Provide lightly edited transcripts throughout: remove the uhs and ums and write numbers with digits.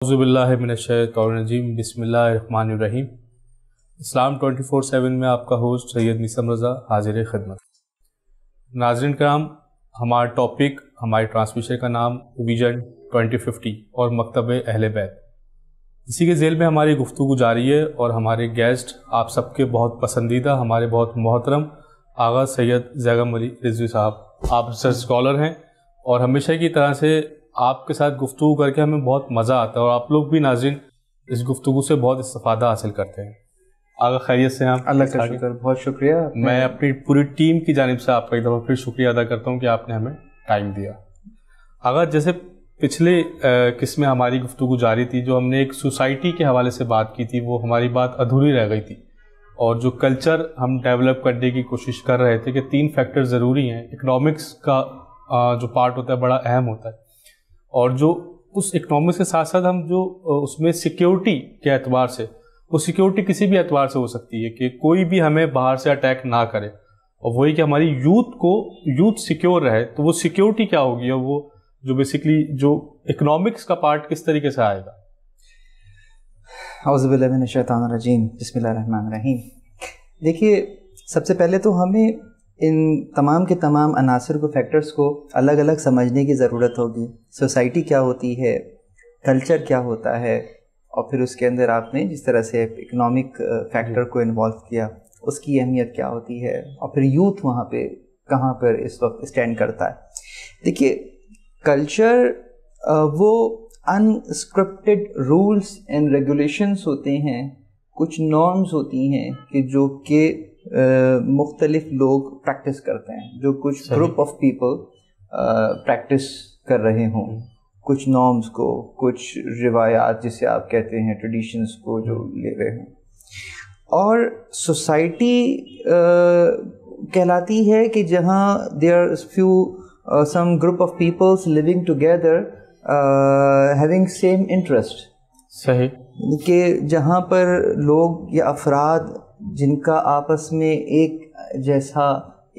औज़ुबिल्लाहिमिनश्शैतानिर्रजीम बिस्मिल्लाहिर्रहमानिर्रहीम। इस्लाम 24/7 में आपका होस्ट सैयद मीसम रज़ा हाजिर खिदमत। नाज़रीन कराम, हमारा टॉपिक, हमारी ट्रांसमिशन का नाम विजन 2050 और मकतब अहले बैत। इसी के ज़ेल में हमारी गुफ्तगू जारी है और हमारे गेस्ट आप सबके बहुत पसंदीदा, हमारे बहुत मोहतरम आगा सैयद ज़ैगम अली रिज़वी साहब। आप रिसर्च स्कॉलर हैं और हमेशा की तरह से आपके साथ गुफ्तगू करके हमें बहुत मज़ा आता है और आप लोग भी नाज़रीन इस गुफ्तगू से बहुत इस्तिफ़ादा हासिल करते हैं। आगा खैरियत से हैं? अल्लाह का शुक्र, बहुत शुक्रिया। मैं अपनी पूरी टीम की जानिब से आपका एक दफ़ा फिर शुक्रिया अदा करता हूँ कि आपने हमें टाइम दिया। अगर जैसे पिछले किस्में हमारी गुफ्तगू जारी थी, जो हमने एक सोसाइटी के हवाले से बात की थी, वो हमारी बात अधूरी रह गई थी। और जो कल्चर हम डेवलप करने की कोशिश कर रहे थे कि 3 फैक्टर ज़रूरी हैं। इकनॉमिक्स का जो पार्ट होता है बड़ा अहम होता है, और जो उस इकनॉमिक्स के साथ साथ हम जो उसमें सिक्योरिटी के एतबार से, वो सिक्योरिटी किसी भी एतबार से हो सकती है कि कोई भी हमें बाहर से अटैक ना करे, और वही कि हमारी यूथ सिक्योर रहे। तो वो सिक्योरिटी क्या होगी, और वो जो बेसिकली जो इकनॉमिक्स का पार्ट किस तरीके से आएगा। औज़ुबिल्लाहि मिनश्शैतानिर्रजीम बिस्मिल्लाहिर्रहमानिर्रहीम। देखिए, सबसे पहले तो हमें इन तमाम के तमाम अनासर को, फैक्टर्स को अलग अलग समझने की ज़रूरत होगी। सोसाइटी क्या होती है, कल्चर क्या होता है, और फिर उसके अंदर आपने जिस तरह से इकोनॉमिक फैक्टर को इन्वॉल्व किया, उसकी अहमियत क्या होती है, और फिर यूथ वहाँ पे कहाँ पर इस वक्त स्टैंड करता है। देखिए, कल्चर वो अनस्क्रिप्टेड रूल्स एंड रेगुलेशंस होते हैं, कुछ नॉर्म्स होती हैं कि जो कि मुख्तलिफ लोग प्रैक्टिस करते हैं, जो कुछ ग्रुप ऑफ पीपल प्रैक्टिस कर रहे हों, कुछ नॉर्म्स को, कुछ रिवायात जिसे आप कहते हैं ट्रेडिशंस को जो ले रहे हैं। और सोसाइटी कहलाती है कि जहाँ there few some group of peoples living together having same interest. सही। कि जहाँ पर लोग या अफराद जिनका आपस में एक जैसा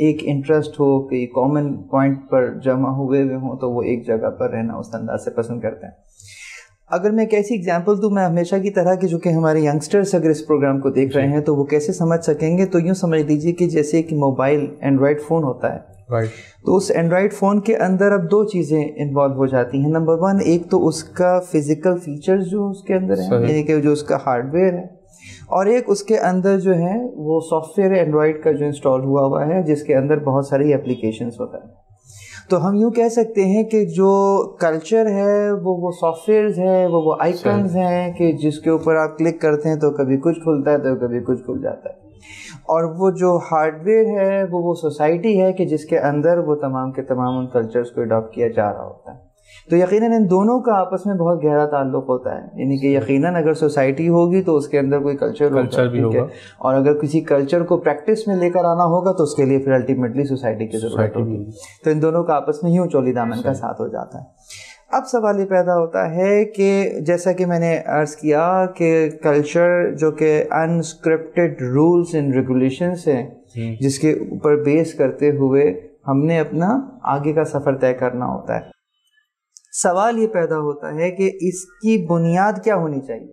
एक इंटरेस्ट हो, कि कॉमन पॉइंट पर जमा हुए हों, तो वो एक जगह पर रहना उस अंदाज से पसंद करते हैं। अगर मैं एक ऐसी एग्जांपल दूँ, मैं हमेशा की तरह कि जो कि हमारे यंगस्टर्स अगर इस प्रोग्राम को देख रहे हैं तो वो कैसे समझ सकेंगे, तो यूँ समझ लीजिए कि जैसे कि मोबाइल एंड्रॉयड फ़ोन होता है, राइट। तो उस एंड्रॉयड फ़ोन के अंदर अब 2 चीज़ें इन्वॉल्व हो जाती हैं। नंबर 1, एक तो उसका फिज़िकल फीचर्स जो उसके अंदर है, यानी कि जो उसका हार्डवेयर है, और एक उसके अंदर जो है वो सॉफ्टवेयर एंड्रॉयड का जो इंस्टॉल हुआ है, जिसके अंदर बहुत सारी एप्लीकेशंस होता है। तो हम यूँ कह सकते हैं कि जो कल्चर है वो सॉफ्टवेयर्स है, वो आइकन्स हैं कि जिसके ऊपर आप क्लिक करते हैं तो कभी कुछ खुलता है तो कभी कुछ खुल जाता है। और वो जो हार्डवेयर है वो सोसाइटी है कि जिसके अंदर वो तमाम के तमाम उन कल्चर्स को अडॉप्ट किया जा रहा होता है। तो यकीनन इन दोनों का आपस में बहुत गहरा ताल्लुक होता है, यानी कि यकीनन अगर सोसाइटी होगी तो उसके अंदर कोई कल्चर भी होगा, और अगर किसी कल्चर को प्रैक्टिस में लेकर आना होगा तो उसके लिए फिर अल्टीमेटली सोसाइटी की ज़रूरत होगी। तो इन दोनों का आपस में यूँ चोली दामन का साथ हो जाता है। अब सवाल ये पैदा होता है कि जैसा कि मैंने अर्ज़ किया कि कल्चर जो कि अनस्क्रिप्टेड रूल्स एंड रेगुलेशंस हैं, जिसके ऊपर बेस करते हुए हमने अपना आगे का सफ़र तय करना होता है। सवाल ये पैदा होता है कि इसकी बुनियाद क्या होनी चाहिए,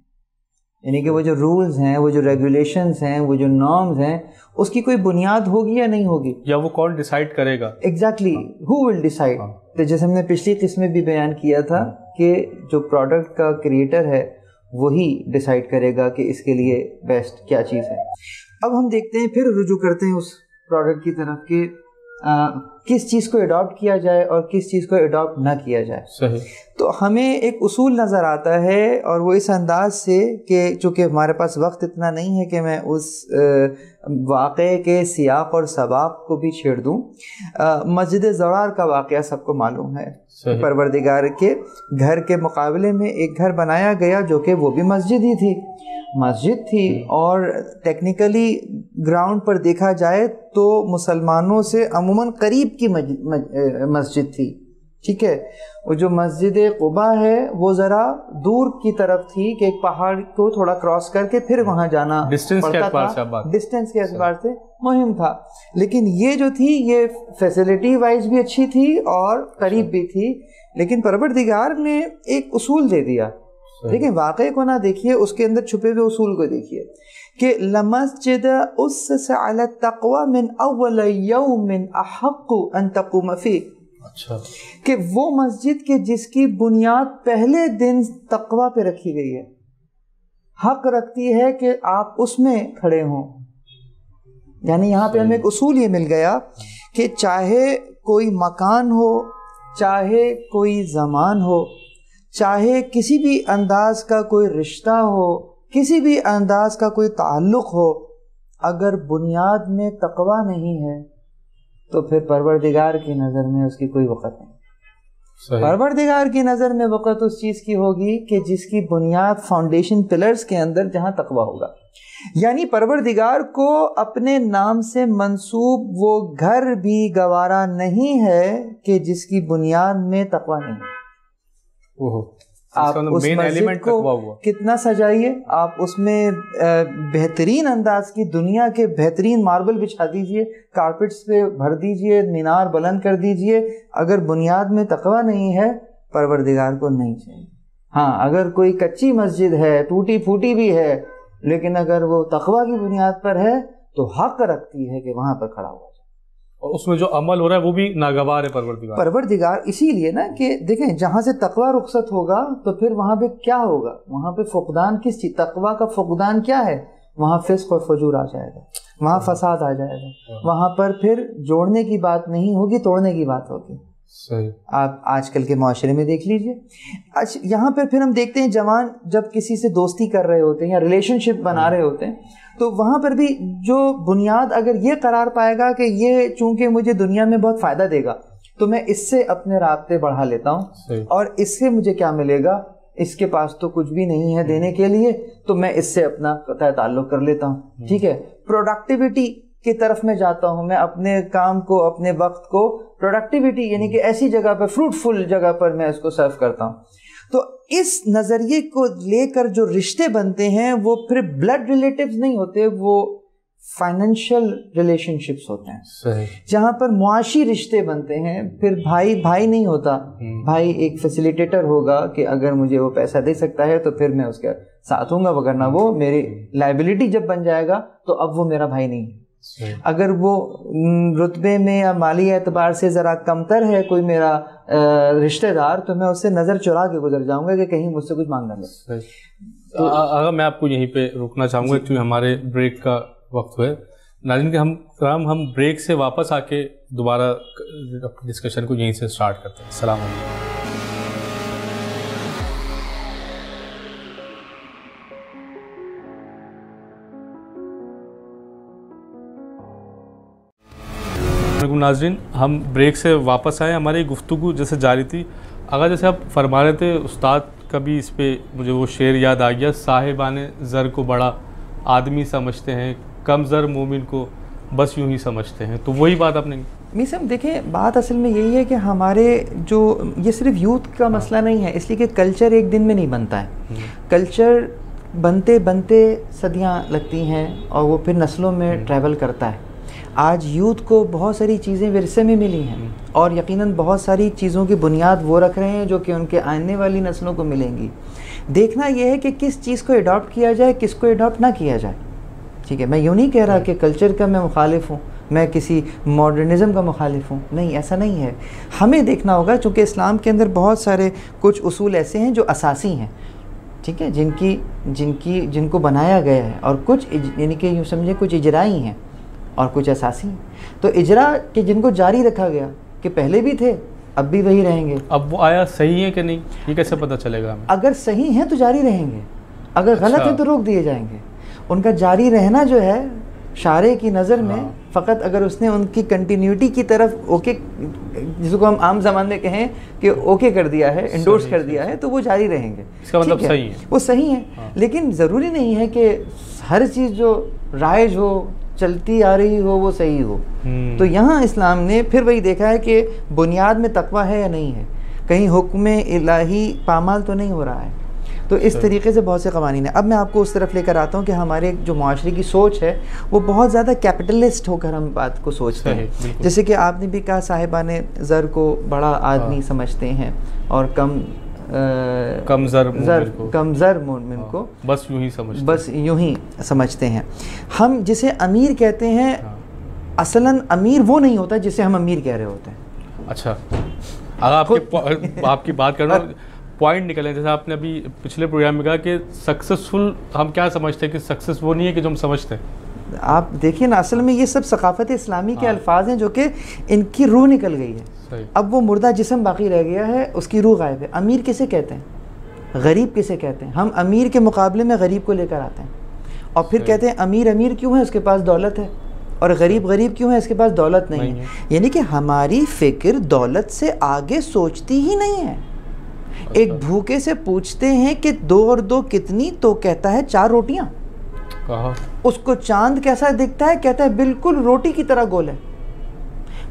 यानी कि वो जो रूल्स हैं, वो जो रेगुलेशंस हैं, वो जो नॉर्म्स हैं, उसकी कोई बुनियाद होगी या नहीं होगी, या वो कौन डिसाइड करेगा। Exactly, who will decide. तो जैसे हमने पिछली किस्म में भी बयान किया था कि जो प्रोडक्ट का क्रिएटर है वही डिसाइड करेगा कि इसके लिए बेस्ट क्या चीज़ है। अब हम देखते हैं, फिर रुजू करते हैं उस प्रोडक्ट की तरफ कि किस चीज़ को अडॉप्ट किया जाए और किस चीज़ को अडॉप्ट ना किया जाए। सही। तो हमें एक उसूल नज़र आता है, और वो इस अंदाज से कि चूँकि हमारे पास वक्त इतना नहीं है कि मैं उस वाक़े के सियाक़ और सबाक़ को भी छेड़ दूँ। मस्जिद ज़रार का वाक़या सबको मालूम है। परवरदिगार के घर के मुकाबले में एक घर बनाया गया जो कि वो भी मस्जिद थी, और टेक्निकली ग्राउंड पर देखा जाए तो मुसलमानों से अमूमन करीब की मस्जिद थी। ठीक है, वो जो मस्जिद कुबा है वो ज़रा दूर की तरफ थी कि एक पहाड़ को थोड़ा क्रॉस करके फिर वहाँ जाना डिस्टेंस के एतबार से मुहिम था। लेकिन ये जो थी ये फैसिलिटी वाइज भी अच्छी थी और करीब भी थी, लेकिन परवरदिगार ने एक उसूल दे दिया देखिए वाक़ई को ना देखिए, उसके अंदर छुपे हुए उसूल को देखिए कि लमस्जिद उस्सिस अला तक़वा मिन अव्वल यौमिन अहक्कु अन तक़ूम फीह। अच्छा, कि वो मस्जिद के जिसकी बुनियाद पहले दिन तक़वा पे रखी गई है, हक रखती है कि आप उसमें खड़े हों। यानी यहाँ पे हमें एक उसूल ये मिल गया कि चाहे कोई मकान हो, चाहे कोई ज़मान हो, चाहे किसी भी अंदाज का कोई रिश्ता हो, किसी भी अंदाज का कोई ताल्लुक़ हो, अगर बुनियाद में तक़वा नहीं है तो फिर परवरदिगार की नज़र में उसकी कोई वक़्त नहीं। परवरदिगार की नज़र में वक़्त उस चीज़ की होगी कि जिसकी बुनियाद फाउंडेशन पिलर्स के अंदर जहाँ तक़वा होगा। यानी परवरदिगार को अपने नाम से मंसूब वो घर भी गवारा नहीं है कि जिसकी बुनियाद में तक़वा नहीं है। आप उस मस्जिद को कितना सजाइए, आप उसमें बेहतरीन अंदाज की दुनिया के बेहतरीन मार्बल बिछा दीजिए, कारपेट्स पे भर दीजिए, मीनार बुलंद कर दीजिए, अगर बुनियाद में तक़वा नहीं है परवरदिगार को नहीं चाहिए। हाँ, अगर कोई कच्ची मस्जिद है, टूटी फूटी भी है, लेकिन अगर वो तक़वा की बुनियाद पर है तो हक रखती है कि वहाँ पर खड़ा हुआ, और उसमें जो अमल हो रहा है वो भी नागवार है परवरदिगार। इसीलिए ना कि देखें, जहाँ से तक़वा रुखसत होगा तो फिर वहाँ पे क्या होगा, वहाँ पे फुक़दान किस चीज़, तक़वा का फुक़दान क्या है, वहाँ फिस्क़ और फजूर आ जाएगा, वहाँ फसाद आ जाएगा, वहाँ पर फिर जोड़ने की बात नहीं होगी, तोड़ने की बात होगी। सही। आप आजकल के माशरे में देख लीजिए। यहाँ पर फिर हम देखते हैं जवान जब किसी से दोस्ती कर रहे होते हैं या रिलेशनशिप बना रहे होते हैं, तो वहाँ पर भी जो बुनियाद अगर ये करार पाएगा कि ये चूंकि मुझे दुनिया में बहुत फ़ायदा देगा तो मैं इससे अपने राब्ते बढ़ा लेता हूँ, और इससे मुझे क्या मिलेगा, इसके पास तो कुछ भी नहीं है देने के लिए, तो मैं इससे अपना तय ताल्लुक़ कर लेता हूँ। ठीक है, प्रोडक्टिविटी की तरफ मैं जाता हूँ, मैं अपने काम को, अपने वक्त को प्रोडक्टिविटी यानी कि ऐसी जगह पर, फ्रूटफुल जगह पर मैं इसको सर्व करता हूँ। तो इस नज़रिए को लेकर जो रिश्ते बनते हैं वो फिर ब्लड रिलेटिव्स नहीं होते, वो फाइनेंशियल रिलेशनशिप्स होते हैं। सही। जहाँ पर मुआशी रिश्ते बनते हैं, फिर भाई भाई नहीं होता, भाई एक फैसिलिटेटर होगा कि अगर मुझे वो पैसा दे सकता है तो फिर मैं उसके साथ हूँगा, वगरना वो मेरी लायबिलिटी जब बन जाएगा तो अब वो मेरा भाई नहीं है। अगर वो रुतबे में या माली एतबार से ज़रा कमतर है कोई मेरा रिश्तेदार, तो मैं उससे नज़र चुरा के गुजर जाऊंगा कि कहीं मुझसे कुछ मांग ना ले। तो अगर मैं आपको यहीं पे रुकना चाहूँगा क्योंकि हमारे ब्रेक का वक्त हुए नाज़रीन के, हम ब्रेक से वापस आके दोबारा अपने डिस्कशन को यहीं से स्टार्ट करते हैं। अस्सलाम वालेकुम। नाज़रीन, हम ब्रेक से वापस आए, हमारी गुफ्तगू जैसे जारी थी। अगर जैसे आप फरमा रहे थे, उस्ताद का भी इस पे मुझे वो शेर याद आ गया, साहिबाने ज़र को बड़ा आदमी समझते हैं, कम ज़र मोमिन को बस यूं ही समझते हैं। तो वही बात आपने मिसम देखें, बात असल में यही है कि हमारे जो ये सिर्फ यूथ का मसला नहीं है, इसलिए कि कल्चर एक दिन में नहीं बनता है। कल्चर बनते बनते सदियाँ लगती हैं और वो फिर नस्लों में ट्रैवल करता है। आज यूथ को बहुत सारी चीज़ें विरसे में मिली हैं और यकीनन बहुत सारी चीज़ों की बुनियाद वो रख रहे हैं जो कि उनके आने वाली नस्लों को मिलेंगी। देखना यह है कि किस चीज़ को अडॉप्ट किया जाए, किसको अडॉप्ट ना किया जाए। ठीक है, मैं यूँ नहीं कह रहा कि कल्चर का मैं मुखालिफ हूँ, मैं किसी मॉडर्निज़म का मुखालिफ हूँ, नहीं, ऐसा नहीं है। हमें देखना होगा चूँकि इस्लाम के अंदर बहुत सारे कुछ उसूल ऐसे हैं जो असासी हैं, ठीक है, जिनको बनाया गया है, और कुछ यानी कि यूँ समझे कुछ इजराई हैं और कुछ असासी हैं। तो इजरा के जिनको जारी रखा गया कि पहले भी थे अब भी वही रहेंगे। अब वो आया सही है कि नहीं, ये कैसे पता चलेगा हमें? अगर सही है तो जारी रहेंगे, अगर गलत है तो रोक दिए जाएंगे। उनका जारी रहना जो है शारे की नज़र में फ़कत अगर उसने उनकी कंटिन्यूटी की तरफ ओके, जिसको हम आम ज़बान में कहें कि ओके कर दिया है, इंडोर्स कर दिया है, तो वो जारी रहेंगे। इसका मतलब सही है, वो सही है। लेकिन ज़रूरी नहीं है कि हर चीज़ जो राइज हो, चलती आ रही हो, वो सही हो। तो यहाँ इस्लाम ने फिर वही देखा है कि बुनियाद में तकवा है या नहीं है, कहीं हुक्म इलाही पामाल तो नहीं हो रहा है। तो इस तरीके से बहुत से कवानीन है। अब मैं आपको उस तरफ लेकर आता हूँ कि हमारे जो माशरे की सोच है वो बहुत ज़्यादा कैपिटलिस्ट होकर हम बात को सोचते हैं। जैसे कि आपने भी कहा साहिबाने ज़र को बड़ा आदमी समझते हैं और कम कमज़र मोमिन को बस यूं ही समझते हैं। हम जिसे अमीर कहते हैं असलन अमीर वो नहीं होता जिसे हम अमीर कह रहे होते हैं। अच्छा, अगर आपकी बात करना पॉइंट निकले, जैसे आपने अभी पिछले प्रोग्राम में कहा कि सक्सेसफुल हम क्या समझते हैं कि सक्सेस वो नहीं है कि जो हम समझते हैं। आप देखिए ना, असल में ये सब सकाफत इस्लामी के अल्फाज हैं जो कि इनकी रूह निकल गई है। अब वो मुर्दा जिस्म बाकी रह गया है, उसकी रूह गायब है। अमीर किसे कहते हैं, गरीब किसे कहते हैं? हम अमीर के मुकाबले में गरीब को लेकर आते हैं और फिर कहते हैं अमीर अमीर क्यों है, उसके पास दौलत है, और गरीब गरीब क्यों है, इसके पास दौलत नहीं है। यानी कि हमारी फिक्र दौलत से आगे सोचती ही नहीं है। एक भूखे से पूछते हैं कि 2 और 2 कितनी, तो कहता है 4 रोटियां। उसको चांद कैसा दिखता है, कहता है बिल्कुल रोटी की तरह गोल है।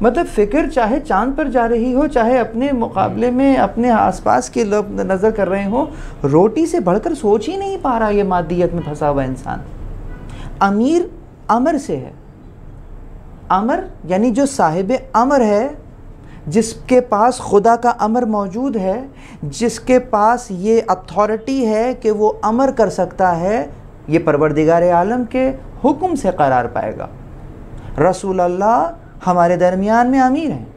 मतलब फिक्र चाहे चांद पर जा रही हो, चाहे अपने मुकाबले में अपने आसपास के लोग नज़र कर रहे हो, रोटी से बढ़कर सोच ही नहीं पा रहा ये मादियत में फंसा हुआ इंसान। अमीर अमर से है। अमर यानी जो साहिब अमर है, जिसके पास खुदा का अमर मौजूद है, जिसके पास ये अथॉरिटी है कि वो अमर कर सकता है, ये परवरदिगार आलम के हुक्म से करार पाएगा। रसूल अल्लाह हमारे दरमियान में अमीर हैं,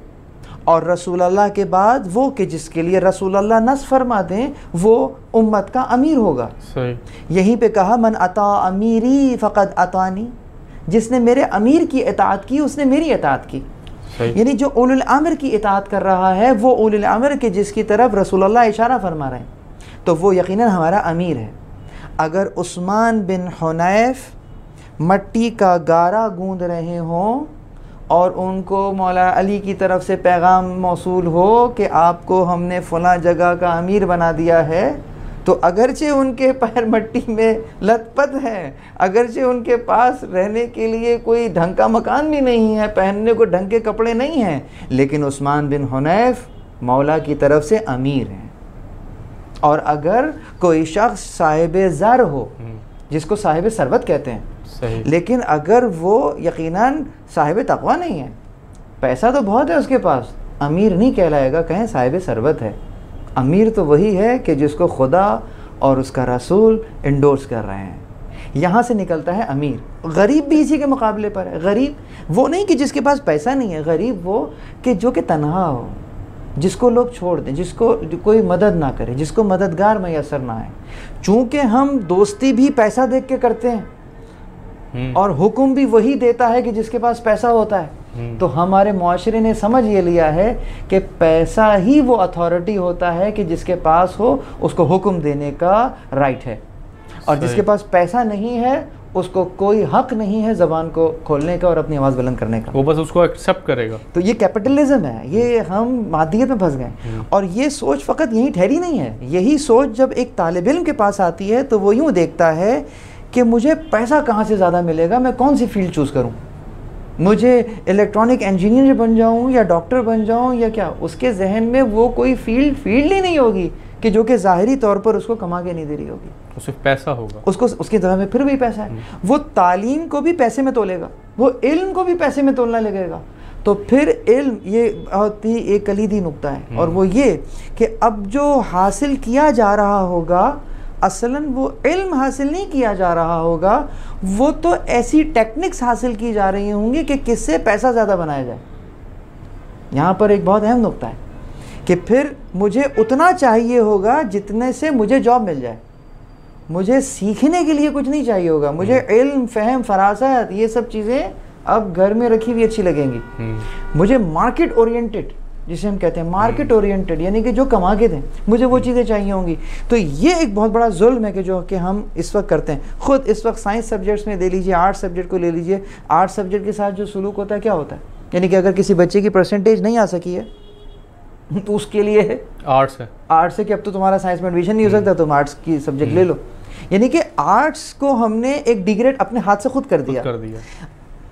और रसूल अल्लाह के बाद वो कि जिसके लिए रसूल अल्लाह नस फरमा दें, वो उम्मत का अमीर होगा। यहीं पे कहा मन अता अमीरी फ़क़द अतानी, जिसने मेरे अमीर की इताअत की उसने मेरी इताअत की। यानी जो उलुल अम्र की इताअत कर रहा है वो उलुल अम्र के जिसकी तरफ रसूल अल्लाह इशारा फरमा रहे हैं, तो वो यकीनन हमारा अमीर है। अगर उस्मान बिन हुनैफ मट्टी का गारा गूंद रहे हों और उनको मौला अली की तरफ से पैगाम मौसूल हो कि आपको हमने फ़लाँ जगह का अमीर बना दिया है, तो अगरचे उनके पैर मट्टी में लथपथ हैं, अगरचे उनके पास रहने के लिए कोई ढंग का मकान भी नहीं है, पहनने को ढंग के कपड़े नहीं हैं, लेकिन उस्मान बिन हुनैफ मौला की तरफ से अमीर हैं। और अगर कोई शख्स साहिब ज़र हो, जिसको साहिब सरबत कहते हैं, लेकिन अगर वो यकीनन साहिब तक़वा नहीं है, पैसा तो बहुत है उसके पास, अमीर नहीं कहलाएगा, कहें साहिब सरबत है। अमीर तो वही है कि जिसको खुदा और उसका रसूल इंडोर्स कर रहे हैं, यहाँ से निकलता है अमीर। गरीब भी इसी के मुकाबले पर है। गरीब वो नहीं कि जिसके पास पैसा नहीं है, गरीब वो कि जो कि तन्हा हो, जिसको लोग छोड़ दें, जिसको कोई मदद ना करे, जिसको मददगार मैसर ना आए। चूँकि हम दोस्ती भी पैसा देख के करते हैं और हुक्म भी वही देता है कि जिसके पास पैसा होता है, तो हमारे मुआशरे ने समझ ये लिया है कि पैसा ही वो अथॉरिटी होता है कि जिसके पास हो उसको हुक्म देने का राइट है, और जिसके पास पैसा नहीं है उसको कोई हक नहीं है ज़बान को खोलने का और अपनी आवाज़ बुलंद करने का, वो बस उसको एक्सेप्ट करेगा। तो ये कैपिटलिज्म है, ये हम मादियत में फंस गए। और ये सोच फ़कत यहीं ठहरी नहीं है। यही सोच जब एक तालिब इल्म के पास आती है तो वो यूँ देखता है कि मुझे पैसा कहाँ से ज़्यादा मिलेगा, मैं कौन सी फील्ड चूज़ करूँ, मुझे इलेक्ट्रॉनिक इंजीनियर बन जाऊँ या डॉक्टर बन जाऊँ या क्या। उसके जहन में वो कोई फील्ड ही नहीं होगी कि जो कि ज़ाहिरी तौर पर उसको कमा के नहीं दे रही होगी, तो सिर्फ पैसा होगा उसको, उसके जगह में फिर भी पैसा है। वो तालीम को भी पैसे में तोलेगा, वो इल्म को भी पैसे में तोलना लगेगा। तो फिर इल्म ये बहुत ही एक कलीदी नुक्ता है, और वो ये कि अब जो हासिल किया जा रहा होगा असलन वो इल्म हासिल नहीं किया जा रहा होगा, वो तो ऐसी टेक्निक्स हासिल की जा रही होंगी कि किससे पैसा ज़्यादा बनाया जाए। यहाँ पर एक बहुत अहम नुक्ता है कि फिर मुझे उतना चाहिए होगा जितने से मुझे जॉब मिल जाए। मुझे सीखने के लिए कुछ नहीं चाहिए होगा, मुझे इल्म, फ़हम, फरासत, ये सब चीज़ें अब घर में रखी हुई अच्छी लगेंगी। मुझे मार्केट ओरिएंटेड, जिसे हम कहते हैं मार्केट ओरिएंटेड, यानी कि जो कमा के दें, मुझे वो चीज़ें चाहिए होंगी। तो ये एक बहुत बड़ा जुल्म है कि जो कि हम इस वक्त करते हैं। ख़ुद इस वक्त साइंस सब्जेक्ट्स में ले लीजिए, आर्ट सब्जेक्ट को ले लीजिए, आर्ट सब्जेक्ट के साथ जो सलूक होता है क्या होता है, यानी कि अगर किसी बच्चे की परसेंटेज नहीं आ सकी है तो उसके लिए आर्ट्स है कि अब तो तुम्हारा साइंस में एडमिशन नहीं हो सकता, तुम आर्ट्स की सब्जेक्ट ले लो। यानी कि आर्ट्स को हमने एक डिग्रेड अपने हाथ से खुद कर दिया।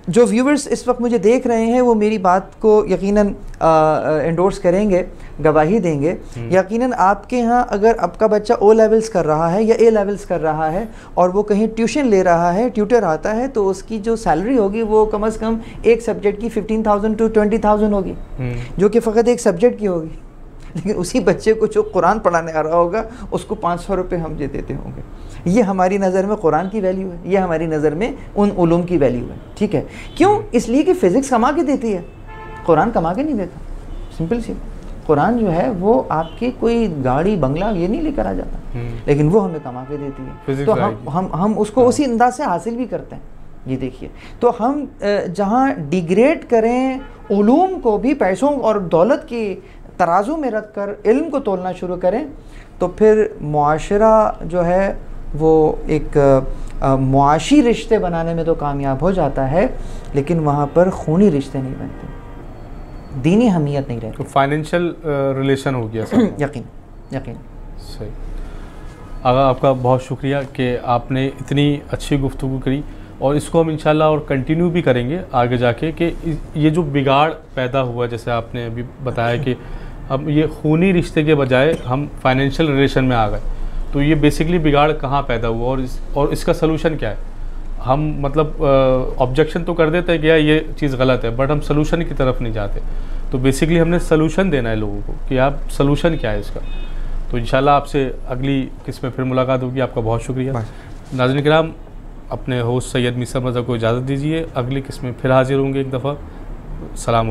जो व्यूवर्स इस वक्त मुझे देख रहे हैं वो मेरी बात को यकीनन एंडोर्स करेंगे, गवाही देंगे। यकीनन आपके यहाँ अगर आपका बच्चा ओ लेवल्स कर रहा है या ए लेवल्स कर रहा है और वो कहीं ट्यूशन ले रहा है, ट्यूटर आता है, तो उसकी जो सैलरी होगी वो कम से कम एक सब्जेक्ट की 15,000 to 20,000 होगी, जो कि फ़कत एक सब्जेक्ट की होगी। लेकिन उसी बच्चे को जो कुरान पढ़ाने आ रहा होगा उसको 500 रुपये हम दे देते होंगे। ये हमारी नज़र में कुरान की वैल्यू है, ये हमारी नज़र में उन उलूम की वैल्यू है। ठीक है, क्यों? इसलिए कि फ़िज़िक्स कमा के देती है, कुरान कमा के नहीं देता। सिंपल सी, कुरान जो है वो आपकी कोई गाड़ी बंगला ये नहीं लेकर आ जाता, लेकिन वो हमें कमा के देती है। तो हम उसको उसी अंदाज से हासिल भी करते हैं। ये देखिए, तो हम जहाँ डिग्रेड करें उलूम को भी पैसों और दौलत की तराजू में रख कर इल्म को तोलना शुरू करें, तो फिर मुआशरा जो है वो एक मुआशी रिश्ते बनाने में तो कामयाब हो जाता है, लेकिन वहाँ पर खूनी रिश्ते नहीं बनते, दीनी हमीयत नहीं रहती। तो फाइनेंशियल रिलेशन हो गया सर। यकीन सही। आगा आपका बहुत शुक्रिया कि आपने इतनी अच्छी गुफ्तगू करी, और इसको हम इंशाल्लाह और कंटिन्यू भी करेंगे आगे जाके कि ये जो बिगाड़ पैदा हुआ, जैसे आपने अभी बताया कि अब ये खूनी रिश्ते के बजाय हम फाइनेंशियल रिलेशन में आ गए, तो ये बेसिकली बिगाड़ कहाँ पैदा हुआ और इसका सलूशन क्या है? हम मतलब ऑब्जेक्शन तो कर देते हैं कि यार ये चीज़ गलत है, बट हम सलूशन की तरफ नहीं जाते। तो बेसिकली हमने सलूशन देना है लोगों को कि आप सलूशन क्या है इसका। तो इंशाल्लाह आपसे अगली किस्त में फिर मुलाकात होगी। आपका बहुत शुक्रिया। नाज़रीन किराम, अपने होस्ट सैयद मीसर रज़ा को इजाज़त दीजिए, अगली किस्त में फिर हाजिर होंगे एक दफ़ा। सलाम।